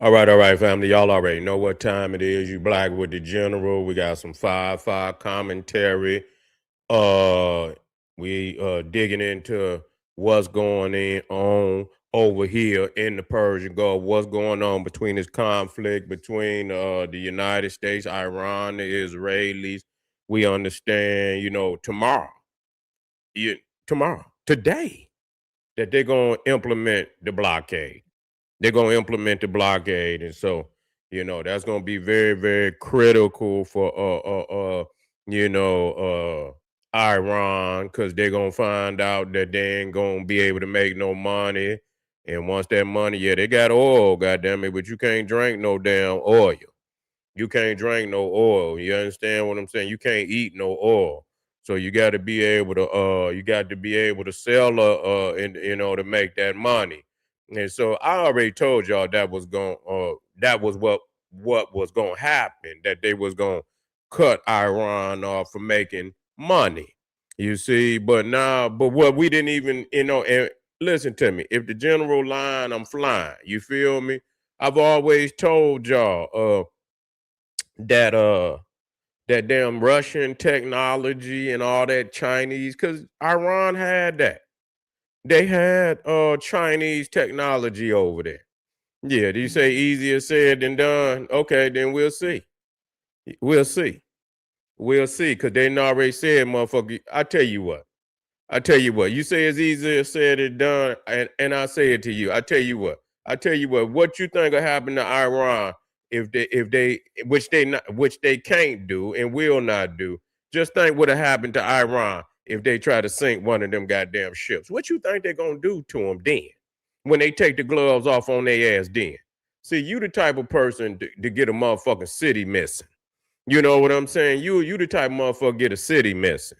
All right, family. Y'all already know what time it is. You black with the general. We got some five commentary. Uh, we digging into what's on over here in the Persian Gulf. What's going on between this conflict between the United States, Iran, the Israelis. We understand, tomorrow, you, today, that they're gonna implement the blockade. They're going to implement the blockade, and so that's going to be very, very critical for you know Iran, because they're going to find out that they ain't going to be able to make no money. And once that money, yeah, they got oil, goddamn it, but you can't drink no damn oil. You can't drink no oil. You understand what I'm saying? You can't eat no oil. So you got to be able to sell and to make that money. And so I already told y'all that was what was going to happen, that they was going to cut Iran off from making money. You see, but what we didn't even, and listen to me, if the general line, I'm flying. You feel me? I've always told y'all that that damn Russian technology and all that Chinese, because Iran had that. They had Chinese technology over there. Yeah, do you say easier said than done? Okay, then we'll see. We'll see. We'll see. Cause they done already said, motherfucker. I tell you what, you say it's easier said than done, and I say it to you. I tell you what. What you think will happen to Iran if they which they can't do and will not do. Just think what have happened to Iran if they try to sink one of them goddamn ships. What you think they're gonna do to them then? When they take the gloves off on their ass then? See, you the type of person to get a motherfucking city missing. You know what I'm saying? You the type of motherfucker get a city missing,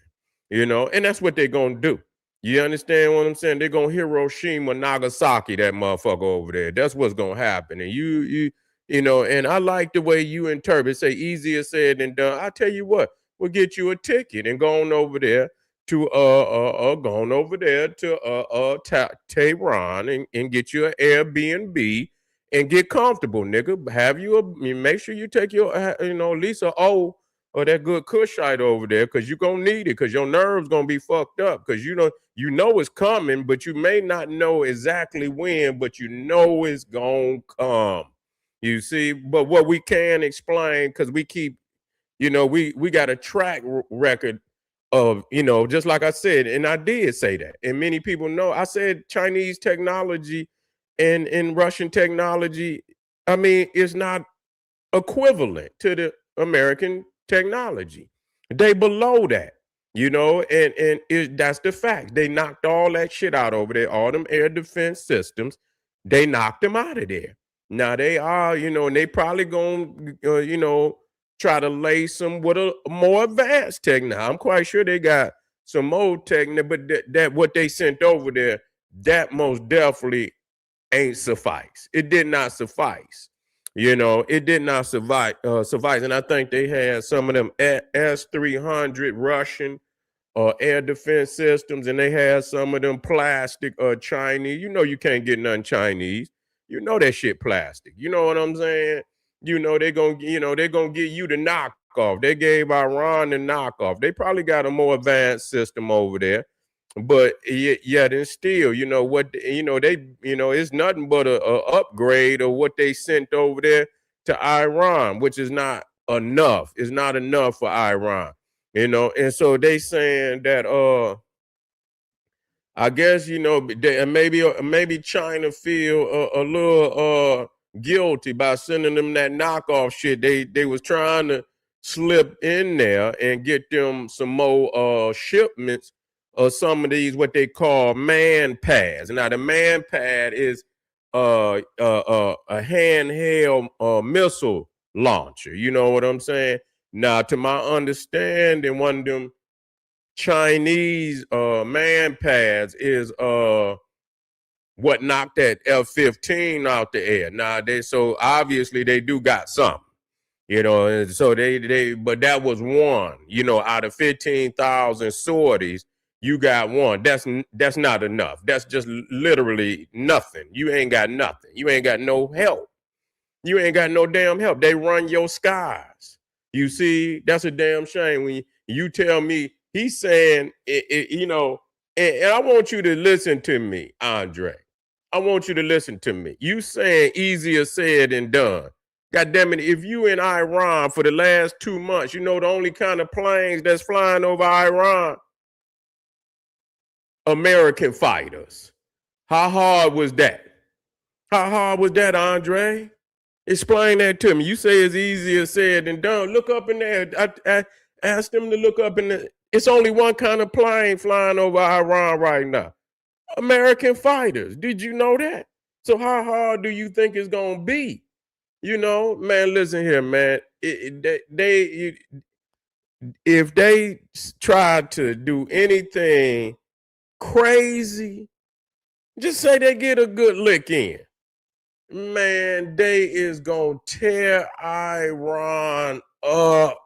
and that's what they're gonna do. You understand what I'm saying? They're gonna Hiroshima, Nagasaki, that motherfucker over there. That's what's gonna happen. And and I like the way you interpret, say easier said than done. I tell you what, we'll get you a ticket and go on over there to Tehran and get you an Airbnb and get comfortable, nigga. Make sure you take your, at least a O or that good Kushite over there, because you're gonna need it, because your nerves gonna be fucked up, because you know it's coming, but you may not know exactly when, but you know it's gonna come. You see, but what we can explain, because we keep, we got a record of, just like I said, and I did say that, and many people know I said Chinese technology and Russian technology, I mean, it's not equivalent to the American technology. They below that, that's the fact. They knocked all that shit out over there, all them air defense systems. They knocked them out of there. Now they are, and they probably gonna, try to lace them with a more advanced tech. Now I'm quite sure they got some more tech, but that what they sent over there, that most definitely ain't suffice. It did not suffice. It did not suffice. And I think they had some of them S-300 Russian air defense systems, and they had some of them plastic Chinese. You can't get nothing Chinese. You know that shit plastic. You know what I'm saying? They're gonna get you the knockoff. They gave Iran the knockoff. They probably got a more advanced system over there, but yet and still, it's nothing but a upgrade of what they sent over there to Iran, which is not enough. It's not enough for Iran, and so they saying that I guess maybe China feel a little guilty by sending them that knockoff shit. They was trying to slip in there and get them some more shipments of some of these what they call man pads. Now the man pad is a handheld missile launcher. You know what I'm saying? Now, to my understanding, one of them Chinese man pads is what knocked that F-15 out the air. Now so obviously they do got something, and so they but that was one, out of 15,000 sorties, you got one. That's not enough. That's just literally nothing. You ain't got nothing. You ain't got no help. You ain't got no damn help. They run your skies. You see, that's a damn shame when you tell me he's saying and I want you to listen to me, Andre. I want you to listen to me. You saying easier said than done. God damn it, if you in Iran for the last 2 months, you know the only kind of planes that's flying over Iran, American fighters. How hard was that? How hard was that, Andre? Explain that to me. You say it's easier said than done. Look up in there. I asked them to look up in the. It's only one kind of plane flying over Iran right now. American fighters. Did you know that? So how hard do you think it's gonna be? Man. Listen here, man. If they try to do anything crazy, just say they get a good lick in. Man, they is gonna tear Iran up.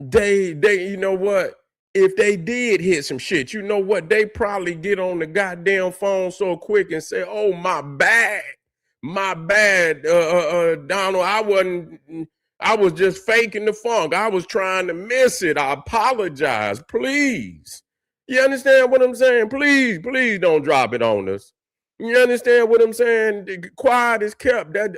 You know what? If they did hit some shit, you know what? They probably get on the goddamn phone so quick and say, "Oh, my bad, Donald. I was just faking the funk. I was trying to miss it. I apologize. Please." You understand what I'm saying? Please don't drop it on us. You understand what I'm saying? Quiet is kept. They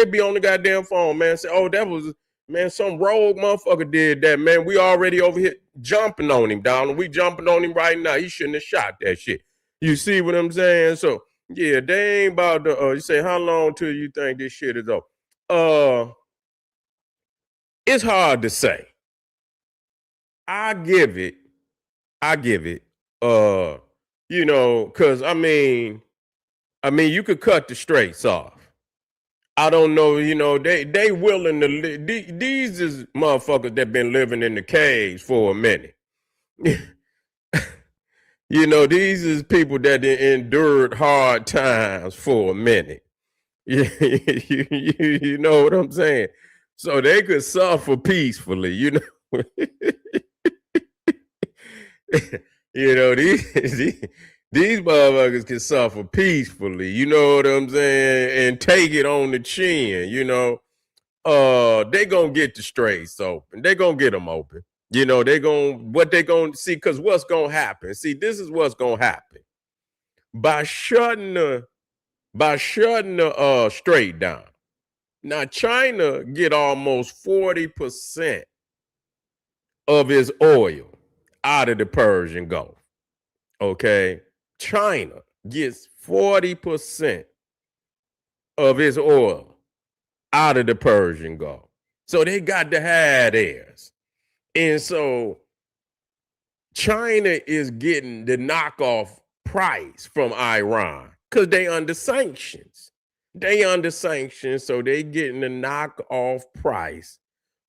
be on the goddamn phone, man. Say, "Oh, that was, man, some rogue motherfucker did that, man. We already over here jumping on him, Donald. We jumping on him right now. He shouldn't have shot that shit." You see what I'm saying? So, yeah, they ain't about to, you say, how long till you think this shit is over? It's hard to say. I give it, because you could cut the straights off. I don't know, they willing to these is motherfuckers that been living in the caves for a minute. These is people that endured hard times for a minute. You know what I'm saying? So they could suffer peacefully, these motherfuckers can suffer peacefully, you know what I'm saying, and take it on the chin, they gonna get the straits open. They gonna get them open. They gonna see, because what's gonna happen? See, this is what's gonna happen. By shutting the strait down. Now China get almost 40% of its oil out of the Persian Gulf. Okay. China gets 40% of its oil out of the Persian Gulf. So they got to have theirs. And so China is getting the knockoff price from Iran because they under sanctions. So they getting the knockoff price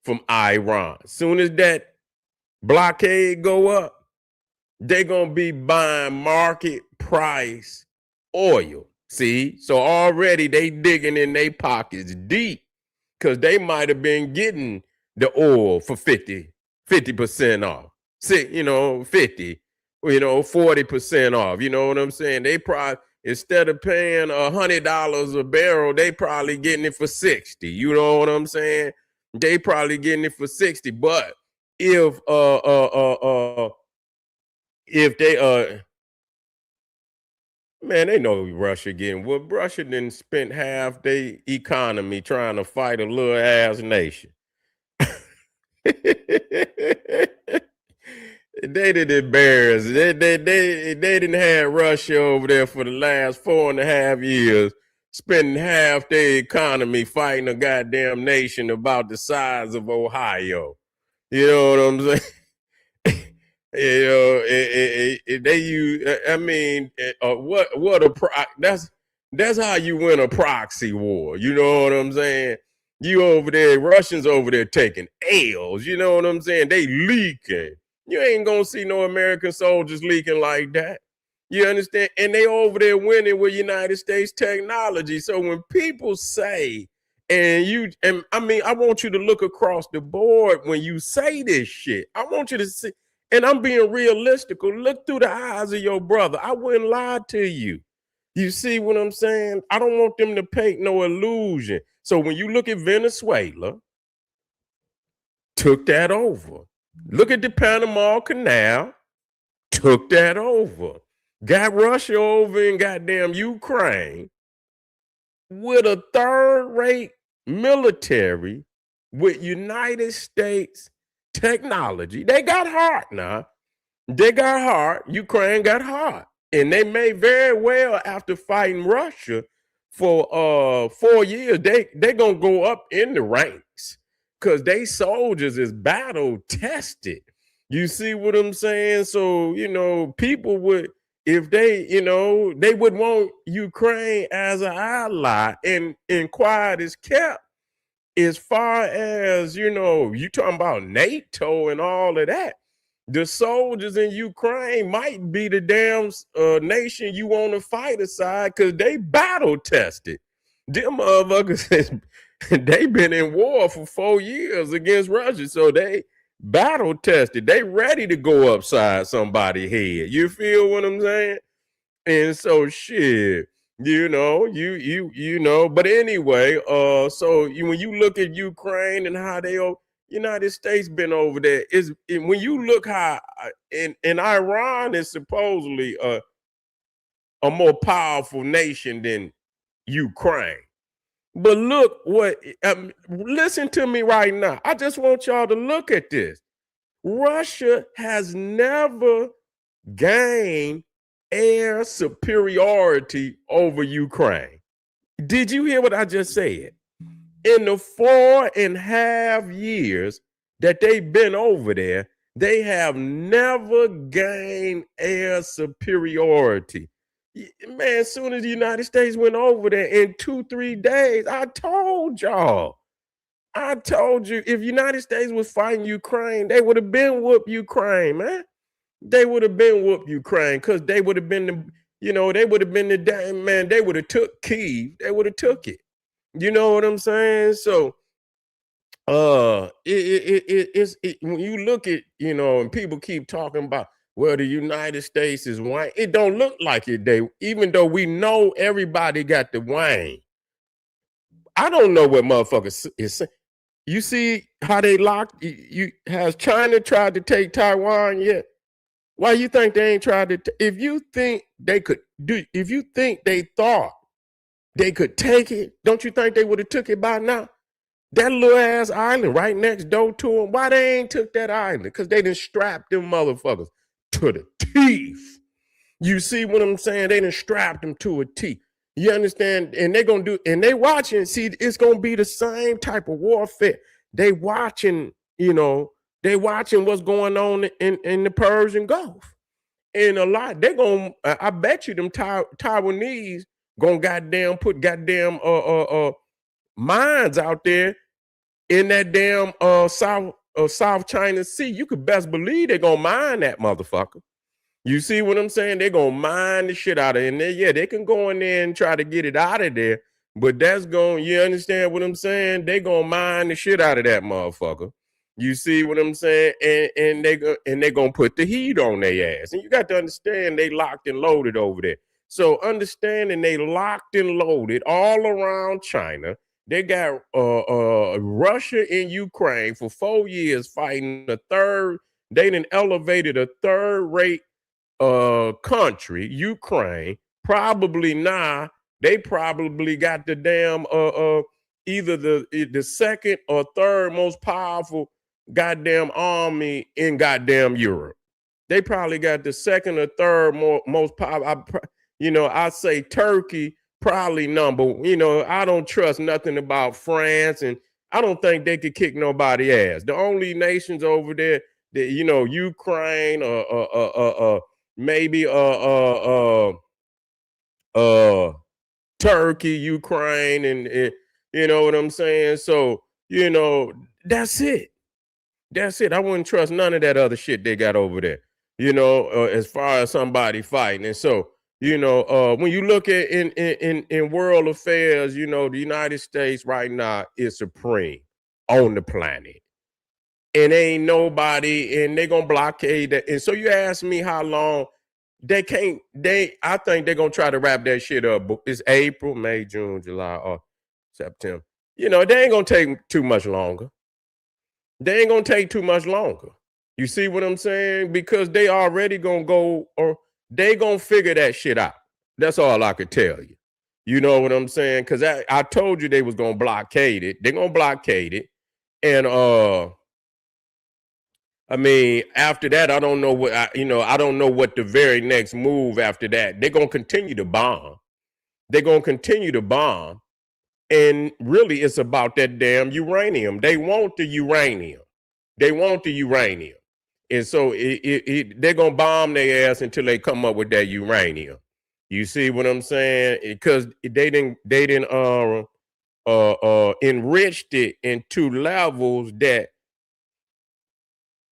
from Iran. As soon as that blockade go up, they're going to be buying market price oil. See? So already they digging in their pockets deep because they might have been getting the oil for 50% off. 50, 40% off. You know what I'm saying? They probably, instead of paying $100 a barrel, they probably getting it for 60. You know what I'm saying? They probably getting it for 60. But if they man, they know Russia getting, well, Russia didn't spend half their economy trying to fight a little ass nation. They did embarrass. They didn't have Russia over there for the last 4.5 years, spending half their economy fighting a goddamn nation about the size of Ohio. You know what I'm saying? They use. That's how you win a proxy war. You know what I'm saying? You over there, Russians over there taking L's. You know what I'm saying? They leaking. You ain't gonna see no American soldiers leaking like that. You understand? And they over there winning with United States technology. So when people say, I want you to look across the board when you say this shit. I want you to see. And I'm being realistic. Look through the eyes of your brother. I wouldn't lie to you. You see what I'm saying? I don't want them to paint no illusion. So when you look at Venezuela, took that over. Look at the Panama Canal, took that over. Got Russia over in goddamn Ukraine with a third-rate military with United States technology. They got heart now. They got heart. Ukraine got heart. And they may very well, after fighting Russia for 4 years, they gonna go up in the ranks because they soldiers is battle tested. You see what I'm saying? So, people would, if they, they would want Ukraine as an ally, and quiet is kept as far as, you talking about NATO and all of that. The soldiers in Ukraine might be the damn nation you want to fight aside because they battle tested. Them motherfuckers, they been in war for 4 years against Russia, so they battle tested. They ready to go upside somebody's head. You feel what I'm saying? And so shit, but anyway, when you look at Ukraine and how United States been over there, when you look how in Iran is supposedly a more powerful nation than Ukraine. But look listen to me right now. I just want y'all to look at this. Russia has never gained air superiority over Ukraine. Did you hear what I just said? In the 4.5 years that they've been over there, they have never gained air superiority. Man, as soon as the United States went over there in 2-3 days, I told you, if United States was fighting Ukraine, they would have been whooped Ukraine, man. They would have been whooped Ukraine because they would have been they would have been the damn man. They would have took Kyiv. They would have took it. You know what I'm saying? So, when you look at and people keep talking about, well, the United States is white. It don't look like it. Even though we know everybody got the wine. I don't know what motherfuckers is saying. You see how they locked? Has China tried to take Taiwan yet? Why you think they ain't tried to? If you think they could do, if you think they thought they could take it, don't you think they would have took it by now? That little ass island right next door to them. Why they ain't took that island? Because they done strapped them motherfuckers to the teeth. You see what I'm saying? They done strapped them to a T. You understand? And they gonna do, and they watching. See, it's gonna be the same type of warfare. They watching, they watching what's going on in the Persian Gulf. And a lot, they gonna, I bet you them Taiwanese gonna goddamn put goddamn mines out there in that damn South China Sea. You could best believe they gonna mine that motherfucker. You see what I'm saying? They're gonna mine the shit out of it. And they can go in there and try to get it out of there, but you understand what I'm saying? They gonna mine the shit out of that motherfucker. You see what I'm saying? And they gonna put the heat on their ass. And you got to understand they locked and loaded over there. So understanding they locked and loaded all around China. They got Russia and Ukraine for 4 years fighting they done elevated a third-rate country, Ukraine. Probably now they probably got the damn either the second or third most powerful goddamn army in goddamn Europe. They probably got the second or third most powerful. I say Turkey probably number. I don't trust nothing about France, and I don't think they could kick nobody ass. The only nations over there that Ukraine maybe Turkey, Ukraine, and you know what I'm saying? So, that's it. That's it. I wouldn't trust none of that other shit they got over there, as far as somebody fighting. And so, when you look at in world affairs, the United States right now is supreme on the planet. And ain't nobody, and they gonna blockade that. And so you ask me how long they can't. I think they're gonna try to wrap that shit up. It's April, May, June, July, or September. They ain't gonna take too much longer. They ain't gonna take too much longer. You see what I'm saying? Because they already gonna go, or they gonna figure that shit out. That's all I could tell you. You know what I'm saying? Because I told you they was gonna blockade it. They're gonna blockade it, and I mean, after that, I don't know what I don't know what the very next move after that. They're gonna continue to bomb. They're gonna continue to bomb, and really, it's about that damn uranium. They want the uranium. They want the uranium, and so they're gonna bomb their ass until they come up with that uranium. You see what I'm saying? Because they didn't enriched it into levels that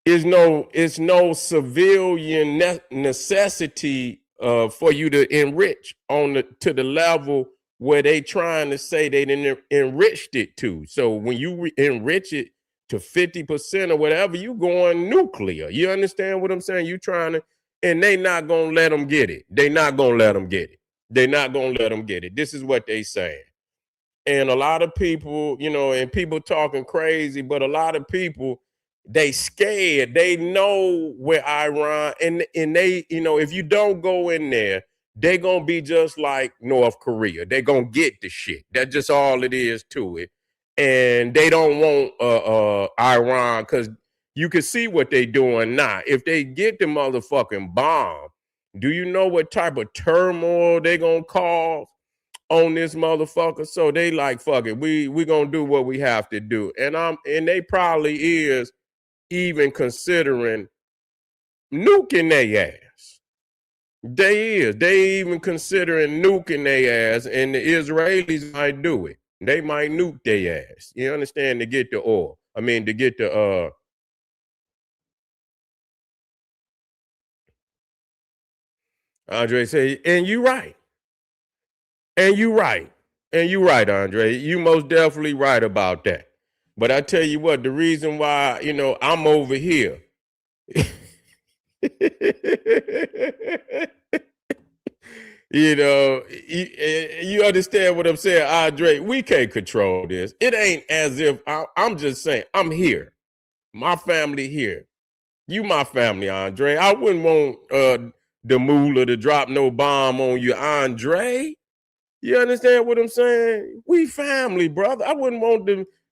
it's no civilian necessity for you to enrich to the level where they trying to say they didn't enriched it to. So when you enrich it to 50% or whatever, you going nuclear. You understand what I'm saying? You trying to, and they not gonna let them get it. They not gonna let them get it. They not gonna let them get it. This is what they saying. And a lot of people, and people talking crazy, but a lot of people, they scared. They know where Iran, and they, if you don't go in there, they gonna be just like North Korea. They gonna get the shit. That's just all it is to it. And they don't want Iran, because you can see what they doing now. If they get the motherfucking bomb, do you know what type of turmoil they gonna cause on this motherfucker? So they like, fuck it, we gonna do what we have to do. And they probably is even considering nuking their ass. They even considering nuking their ass, and the Israelis might do it. They might nuke their ass. You understand? To get the oil. I mean, to get the Andre say, and you right. And you right. And you right, Andre. You most definitely right about that. But I tell you what, the reason why, I'm over here. You understand what I'm saying, Andre? We can't control this. It ain't as if I'm just saying, I'm here. My family here. You my family, Andre. I wouldn't want the moolah to drop no bomb on you, Andre. You understand what I'm saying? We family, brother. I wouldn't want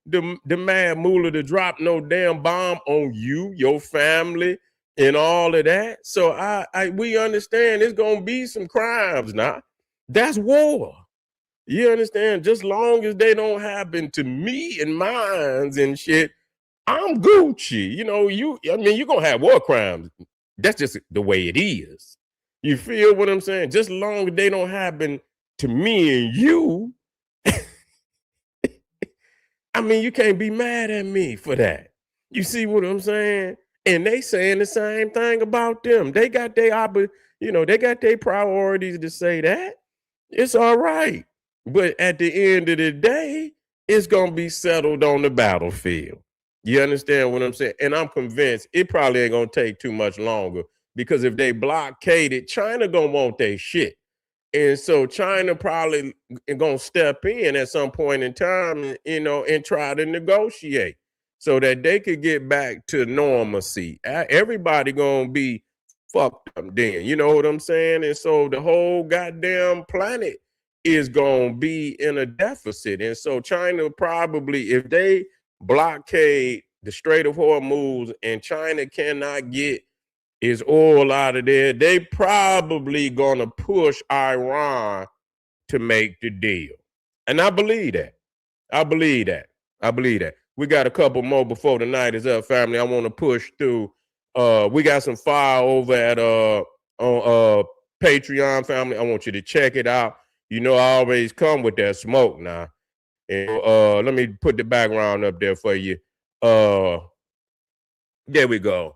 the mad moolah to drop no damn bomb on you, your family, and all of that. So we understand there's gonna be some crimes now. That's war. You understand? Just long as they don't happen to me and mines and shit, I'm Gucci. You're gonna have war crimes. That's just the way it is. You feel what I'm saying? Just long as they don't happen to me and you, I mean, you can't be mad at me for that. You see what I'm saying? And they saying the same thing about them. They got they got their priorities to say that. It's all right. But at the end of the day, it's gonna be settled on the battlefield. You understand what I'm saying? And I'm convinced it probably ain't gonna take too much longer, because if they blockade it, China gonna want their shit. And so China probably gonna step in at some point in time, and try to negotiate so that they could get back to normalcy. Everybody gonna be fucked up then, you know what I'm saying? And so the whole goddamn planet is gonna be in a deficit. And so China probably, if they blockade the Strait of Hormuz and China cannot get is oil out of there, they probably gonna push Iran to make the deal. And I believe that. I believe that. I believe that. We got a couple more before the night is up, family. I want to push through. We got some fire over at on Patreon, family. I want you to check it out. I always come with that smoke now. And let me put the background up there for you. There we go.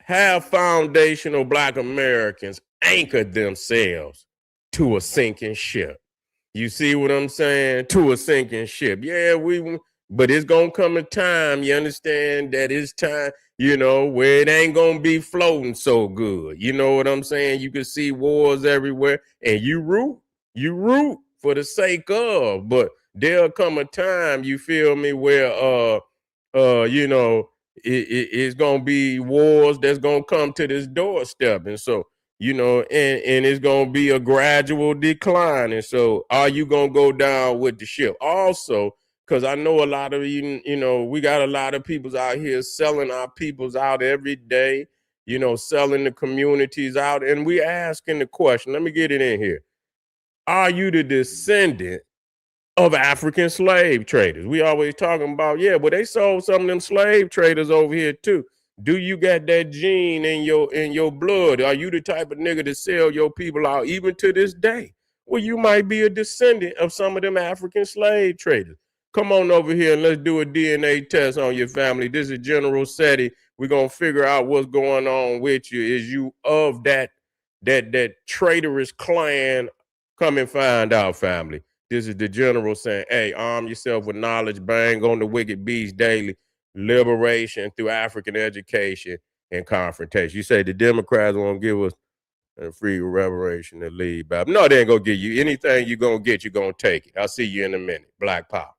Have foundational Black Americans anchored themselves to a sinking ship. You see what I'm saying? To a sinking ship. Yeah, but it's gonna come a time, you understand, that it's time. where it ain't gonna be floating so good. You know what I'm saying? You can see wars everywhere, and you root for the sake of, but there'll come a time, you feel me, where you know, it's gonna be wars that's gonna come to this doorstep, and so and it's gonna be a gradual decline, and so are you gonna go down with the ship? Also, because I know a lot of we got a lot of peoples out here selling our peoples out every day, selling the communities out, and we asking the question. Let me get it in here. Are you the descendant of African slave traders? We always talking about, yeah, but they sold some of them slave traders over here too. Do you got that gene in your blood? Are you the type of nigga to sell your people out even to this day? Well, you might be a descendant of some of them African slave traders. Come on over here and let's do a DNA test on your family. This is General SETI. We're gonna figure out what's going on with you. Is you of that traitorous clan? Come and find out, family. This is the general saying, hey, arm yourself with knowledge, bang on the wicked beast daily, liberation through African education and confrontation. You say the Democrats won't give us a free reparation to lead, Bob. No, they ain't gonna give you anything you're gonna get, you're gonna take it. I'll see you in a minute. Black Power.